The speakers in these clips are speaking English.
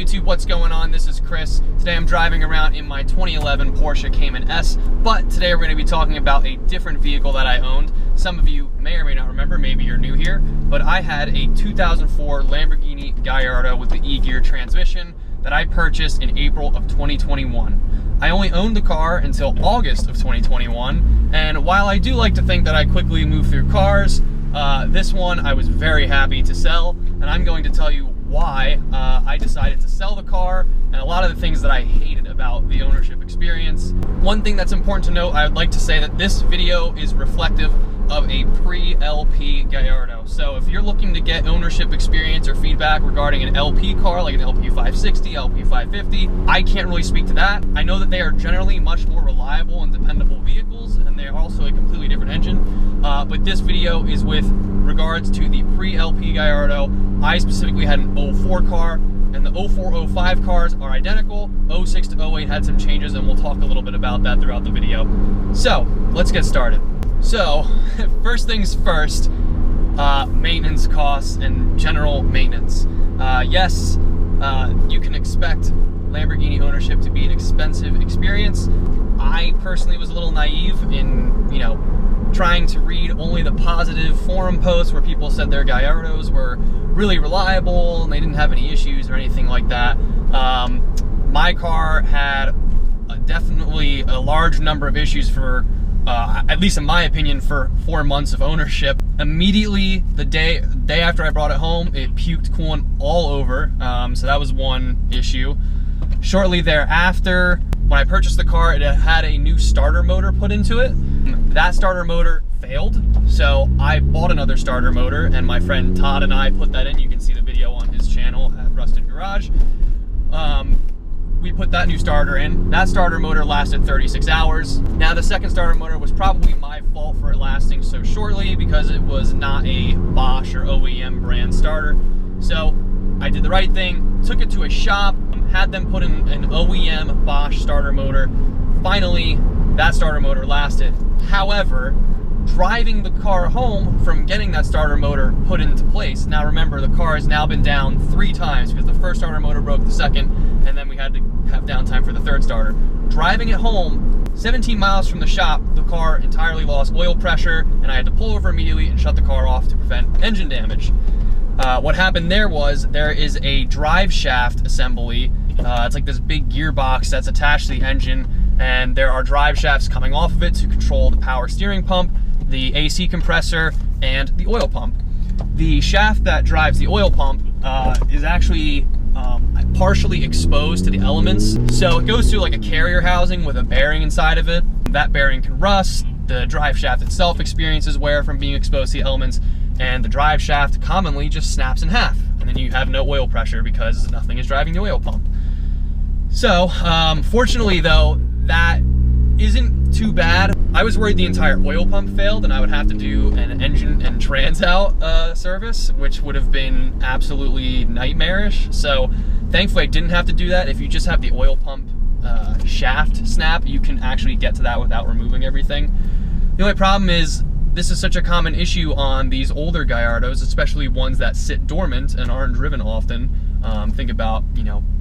YouTube, what's going on? This is Chris. Today I'm driving around in my 2011 Porsche Cayman S, but today we're going to be talking about a different vehicle that I owned. Some of you may or may not remember, maybe you're new here, but I had a 2004 Lamborghini Gallardo with the E-Gear transmission that I purchased in April of 2021. I only owned the car until August of 2021, and while I do like to think that I quickly move through cars, this one I was very happy to sell, and I'm going to tell you why I decided to sell the car and a lot of the things that I hated about the ownership experience. One thing that's important to note, I would like to say that this video is reflective of a pre-LP Gallardo. So if you're looking to get ownership experience or feedback regarding an LP car, like an LP 560, LP 550, I can't really speak to that. I know that they are generally much more reliable and dependable vehicles, and they are also a completely different engine. But this video is with regards to the pre-LP Gallardo. I specifically had an 04 car, and the 04, 05 cars are identical. 06 to 08 had some changes, and we'll talk a little bit about that throughout the video. So, let's get started. So, first things first, maintenance costs and general maintenance. Yes, you can expect Lamborghini ownership to be an expensive experience. I personally was a little naive in, trying to read only the positive forum posts where people said their Gallardos were really reliable and they didn't have any issues or anything like that. My car had definitely a large number of issues for, at least in my opinion, for 4 months of ownership. Immediately, the day after I brought it home, it puked coolant all over, so that was one issue. Shortly thereafter, when I purchased the car, it had a new starter motor put into it. That starter motor failed, so I bought another starter motor, and my friend Todd and I put that in. You can see the video on his channel at Rusted Garage. We put that new starter in. That starter motor lasted 36 hours. Now, the second starter motor was probably my fault for it lasting so shortly because it was not a Bosch or OEM brand starter. So I did the right thing, took it to a shop, had them put in an OEM Bosch starter motor. Finally, that starter motor lasted. However, driving the car home from getting that starter motor put into place. Now remember, the car has now been down 3 times because the first starter motor broke the second, and then we had to have downtime for the third starter. Driving it home, 17 miles from the shop, the car entirely lost oil pressure, and I had to pull over immediately and shut the car off to prevent engine damage. What happened there was, there is a drive shaft assembly. It's like this big gearbox that's attached to the engine, and there are drive shafts coming off of it to control the power steering pump, the AC compressor, and the oil pump. The shaft that drives the oil pump is actually partially exposed to the elements. So it goes through like a carrier housing with a bearing inside of it. That bearing can rust, the drive shaft itself experiences wear from being exposed to the elements, and the drive shaft commonly just snaps in half. And then you have no oil pressure because nothing is driving the oil pump. So, fortunately though, that isn't too bad. I was worried the entire oil pump failed and I would have to do an engine and trans out service, which would have been absolutely nightmarish. So thankfully I didn't have to do that. If you just have the oil pump shaft snap, you can actually get to that without removing everything. The only problem is, this is such a common issue on these older Gallardos, especially ones that sit dormant and aren't driven often. Think about,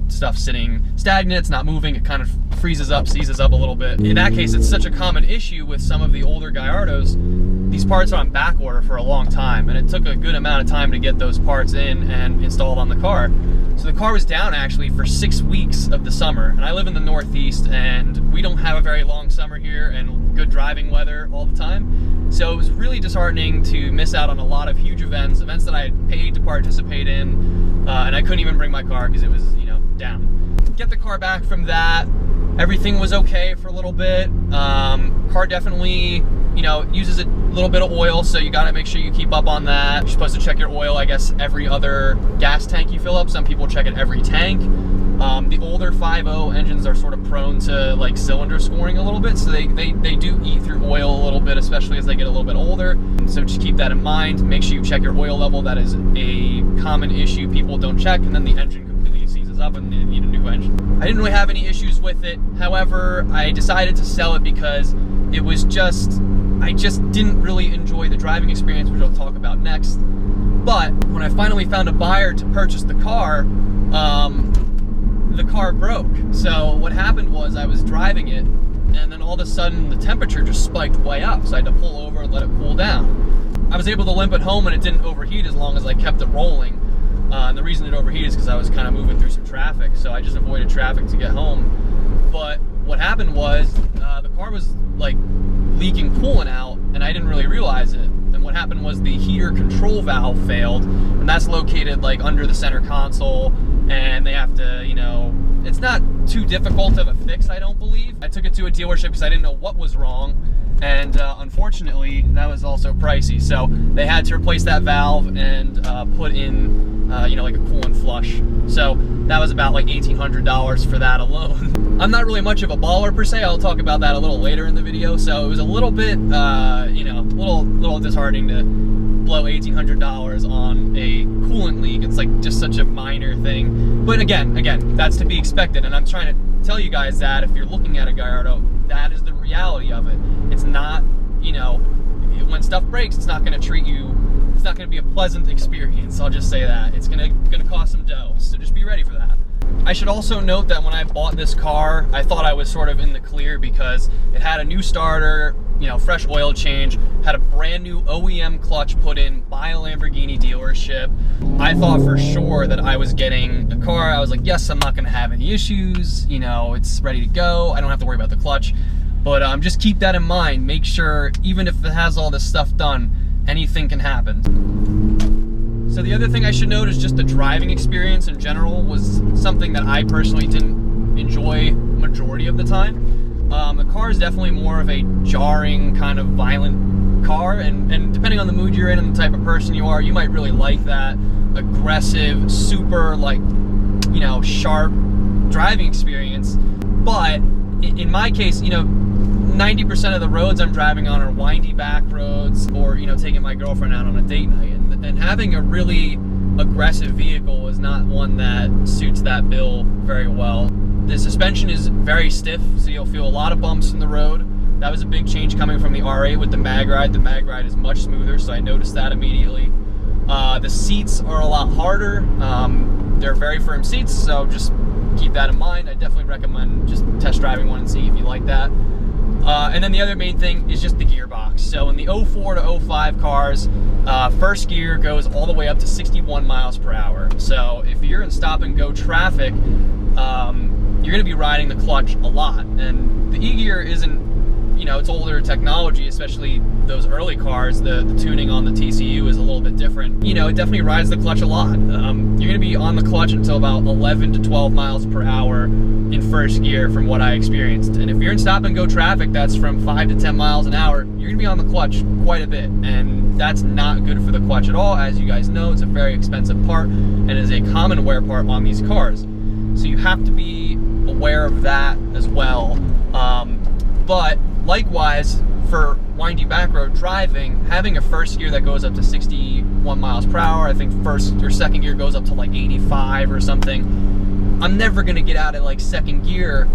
stuff sitting stagnant, it's not moving, it kind of freezes up, seizes up a little bit. In that case, it's such a common issue with some of the older Gallardos. These parts are on back order for a long time, and it took a good amount of time to get those parts in and installed on the car. So the car was down actually for 6 weeks of the summer, and I live in the Northeast, and we don't have a very long summer here and good driving weather all the time. So it was really disheartening to miss out on a lot of huge events that I had paid to participate in, and I couldn't even bring my car because it was, down. Get the car back from that. Everything was okay for a little bit. Car definitely, uses a little bit of oil, so you gotta make sure you keep up on that. You're supposed to check your oil, I guess, every other gas tank you fill up. Some people check it every tank. The older 5.0 engines are sort of prone to like cylinder scoring a little bit, so they do eat through oil a little bit, especially as they get a little bit older. So just keep that in mind. Make sure you check your oil level. That is a common issue people don't check, and then the engine completely seizes up and they need a new engine. I didn't really have any issues with it. However, I decided to sell it because it was I just didn't really enjoy the driving experience, which I'll talk about next. But when I finally found a buyer to purchase the car, the car broke. So what happened was I was driving it, and then all of a sudden the temperature just spiked way up, so I had to pull over and let it cool down. I was able to limp it home and it didn't overheat as long as I kept it rolling. And the reason it overheated is because I was kind of moving through some traffic, so I just avoided traffic to get home. But what happened was the car was like leaking coolant out, and I didn't really realize it. And what happened was the heater control valve failed, and that's located like under the center console, and they have to, you know, it's not too difficult of a fix, I don't believe. I took it to a dealership because I didn't know what was wrong, and unfortunately that was also pricey. So they had to replace that valve and put in you know, like a coolant flush. So that was about like $1,800 for that alone. I'm not really much of a baller per se. I'll talk about that a little later in the video. So it was a little bit, you know, a little disheartening to blow $1,800 on a coolant leak. It's like just such a minor thing. But again, that's to be expected. And I'm trying to tell you guys that if you're looking at a Gallardo, that is the reality of it. It's not, you know, when stuff breaks, it's not going to treat you, it's not going to be a pleasant experience. I'll just say that. It's going to cost some dough, so just be ready for that. I should also note that when I bought this car, I thought I was sort of in the clear because it had a new starter, you know, fresh oil change, had a brand new OEM clutch put in by a Lamborghini dealership. I thought for sure that I was getting a car. I was like, yes, I'm not going to have any issues. You know, it's ready to go. I don't have to worry about the clutch. But just keep that in mind. Make sure, even if it has all this stuff done, anything can happen. So the other thing I should note is just the driving experience in general was something that I personally didn't enjoy majority of the time. The car is definitely more of a jarring, kind of violent car, and depending on the mood you're in and the type of person you are, you might really like that aggressive, super, like, you know, sharp driving experience. But in my case, you know, 90% of the roads I'm driving on are windy back roads, or, you know, taking my girlfriend out on a date night. And having a really aggressive vehicle is not one that suits that bill very well. The suspension is very stiff, so you'll feel a lot of bumps in the road. That was a big change coming from the R8 with the mag ride. The mag ride is much smoother, so I noticed that immediately. The seats are a lot harder. They're very firm seats, so just keep that in mind. I definitely recommend just test driving one and see if you like that. And then the other main thing is just the gearbox. So in the 04 to 05 cars, first gear goes all the way up to 61 miles per hour. So if you're in stop and go traffic, you're going to be riding the clutch a lot. And the E-gear isn't, you know, it's older technology, especially those early cars. The tuning on the TCU is a little bit different. You know, it definitely rides the clutch a lot. You're going to be on the clutch until about 11 to 12 miles per hour in first gear from what I experienced. And if you're in stop and go traffic, that's from 5 to 10 miles an hour, you're going to be on the clutch quite a bit. And that's not good for the clutch at all. As you guys know, it's a very expensive part and is a common wear part on these cars. So you have to be aware of that as well. But likewise, for windy back road driving, having a first gear that goes up to 61 miles per hour, I think first or second gear goes up to like 85 or something. I'm never gonna get out of like second gear,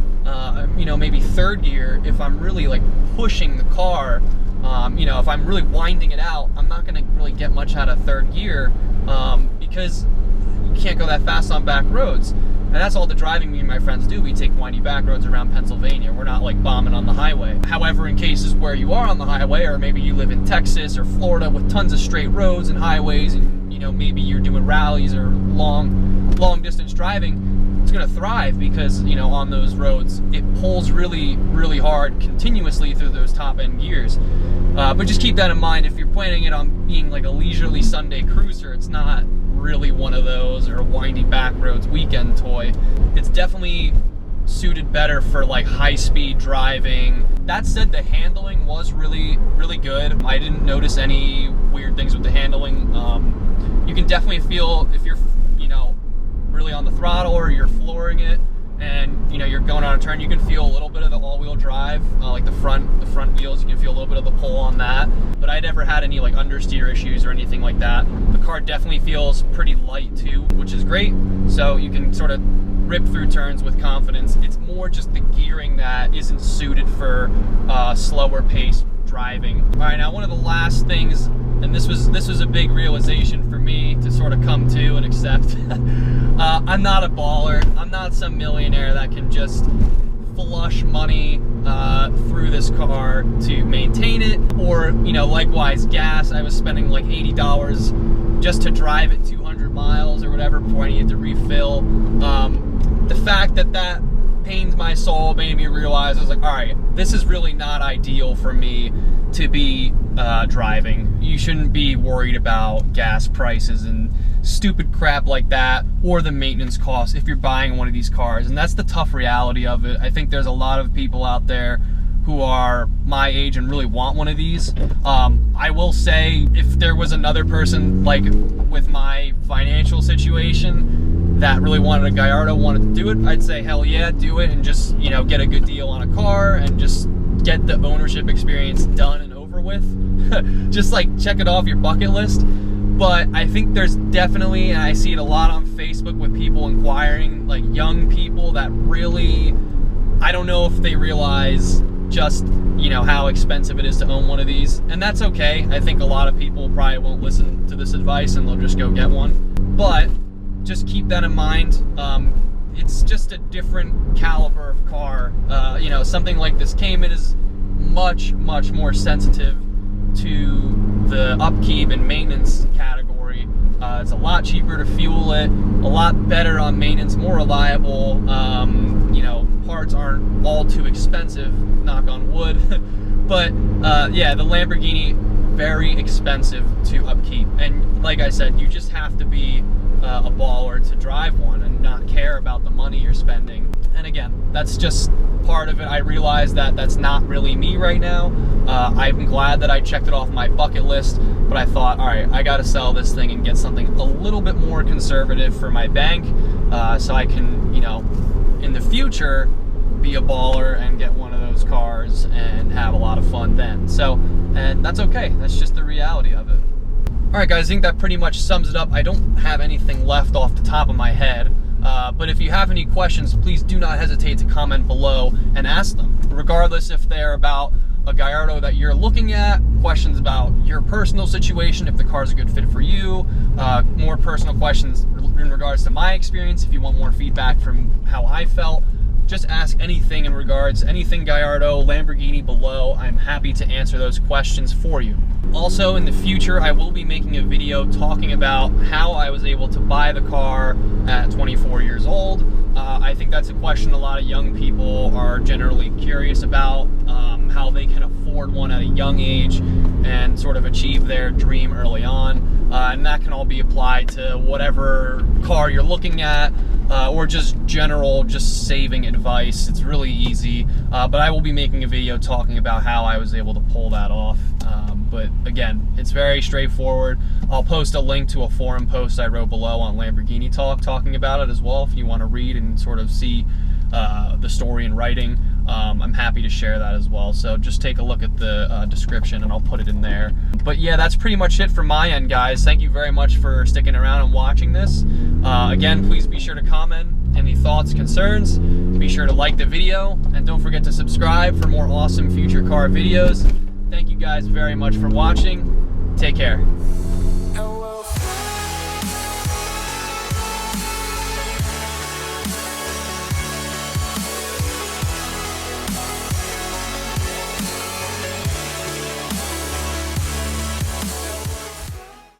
you know, maybe third gear if I'm really like pushing the car. You know, if I'm really winding it out, I'm not gonna really get much out of third gear because you can't go that fast on back roads. And that's all the driving me and my friends do. We take windy back roads around Pennsylvania. We're not like bombing on the highway. However, in cases where you are on the highway, or maybe you live in Texas or Florida with tons of straight roads and highways, and, you know, maybe you're doing rallies or long distance driving, it's gonna thrive because, you know, on those roads, it pulls really, really hard continuously through those top end gears. But just keep that in mind. If you're planning it on being like a leisurely Sunday cruiser, it's not really one of those, or a windy back roads weekend toy. It's definitely suited better for like high-speed driving. That said, the handling was really, really good. I didn't notice any weird things with the handling. You can definitely feel if you're, you know, really on the throttle or you're flooring it and, you know, you're going on a turn, you can feel a little bit of the all-wheel drive, like the front wheels. You can feel a little bit of the pull on that. But I never had any like understeer issues or anything like that. The car definitely feels pretty light too, which is great. So you can sort of rip through turns with confidence. It's more just the gearing that isn't suited for slower paced driving. All right, now one of the last things and this was a big realization for me to sort of come to and accept. I'm not a baller. I'm not some millionaire that can just flush money through this car to maintain it, or, you know, likewise gas. I was spending like $80 just to drive it 200 miles or whatever before I needed to refill. The fact that pains my soul made me realize, I was like, all right, this is really not ideal for me to be driving. You shouldn't be worried about gas prices and stupid crap like that, or the maintenance costs if you're buying one of these cars. And that's the tough reality of it. I think there's a lot of people out there who are my age and really want one of these. I will say, if there was another person like with my financial situation that really wanted a Gallardo, wanted to do it, I'd say hell yeah, do it, and just, you know, get a good deal on a car and just get the ownership experience done and over with. Just like check it off your bucket list. But I think there's definitely, and I see it a lot on Facebook with people inquiring, like young people that really, I don't know if they realize just, you know, how expensive it is to own one of these. And that's okay. I think a lot of people probably won't listen to this advice and they'll just go get one. But just keep that in mind. It's just a different caliber of car. You know, something like this Cayman is much, much more sensitive to the upkeep and maintenance category. It's a lot cheaper to fuel it, a lot better on maintenance, more reliable. You know, parts aren't all too expensive, knock on wood. But yeah, the Lamborghini, very expensive to upkeep. And like I said, you just have to be a baller to drive one and not care about the money you're spending. And again, that's just part of it. I realize that that's not really me right now. I'm glad that I checked it off my bucket list, but I thought, all right, I gotta sell this thing and get something a little bit more conservative for my bank, so I can, you know, in the future be a baller and get one of those cars and have a lot of fun then. So, and that's okay. That's just the reality of it. All right, guys, I think that pretty much sums it up. I don't have anything left off the top of my head. But if you have any questions, please do not hesitate to comment below and ask them, regardless if they're about a Gallardo that you're looking at, questions about your personal situation, if the car's a good fit for you, more personal questions in regards to my experience, if you want more feedback from how I felt. Just ask anything in regards, anything Gallardo, Lamborghini below. I'm happy to answer those questions for you. Also, in the future, I will be making a video talking about how I was able to buy the car at 24 years old. I think that's a question a lot of young people are generally curious about, how they can afford one at a young age and sort of achieve their dream early on. And that can all be applied to whatever car you're looking at, or just general, just saving advice. It's really easy, but I will be making a video talking about how I was able to pull that off. But again, it's very straightforward. I'll post a link to a forum post I wrote below on Lamborghini Talk talking about it as well, if you want to read and sort of see the story in writing. I'm happy to share that as well. So just take a look at the description and I'll put it in there. But yeah, that's pretty much it from my end, guys. Thank you very much for sticking around and watching this. Again, please be sure to comment any thoughts, concerns. Be sure to like the video and don't forget to subscribe for more awesome future car videos. Thank you guys very much for watching. Take care.